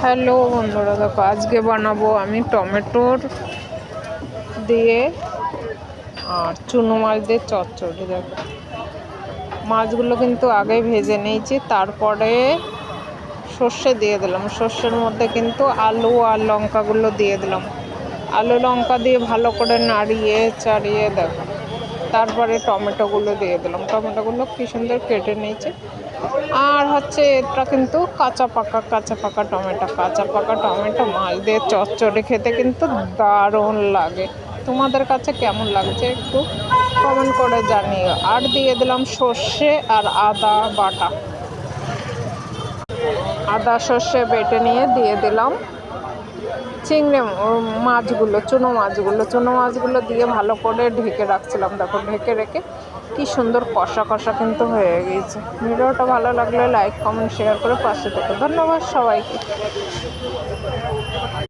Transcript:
Hello বন্ধুরা, দেখো আজকে বানাবো আমি টমেটোর দিয়ে আর চুনো মাছ দিয়ে চচ্চড়ি। দেখো মাছগুলো কিন্তু আগে ভেজে নিয়েছি, তারপরে সর্ষে দিয়ে দিলাম। সর্ষের মধ্যে কিন্তু আলু আর লঙ্কাগুলো দিয়ে দিলাম। আলু লঙ্কা দিয়ে ভালো করে নাড়িয়ে চাড়িয়ে দেখো তারপরে টমেটোগুলো দিয়ে দিলাম। টমেটোগুলো কি সুন্দর কেটে নিয়েছি। আর হচ্ছে এটা কিন্তু কাঁচা পাকা টমেটো মাছ দিয়ে চচ্চড়ি খেতে কিন্তু দারুণ লাগে। তোমাদের কাছে কেমন লাগছে একটু কমেন্ট করে জানিও। আর দিয়ে দিলাম সর্ষে আর আদা বাটা, আদা সর্ষে বেটে নিয়ে দিয়ে দিলাম চিংড়ি চুনো মাছগুলো দিয়ে ভালো করে ঢেকে রাখছিলাম। দেখো ঢেকে রেখে কি সুন্দর কষা কষা কিন্তু হয়ে গিয়েছে। ভিডিওটা ভালো লাগলে লাইক কমেন্ট শেয়ার করে পাশে থেকো। ধন্যবাদ সবাইকে।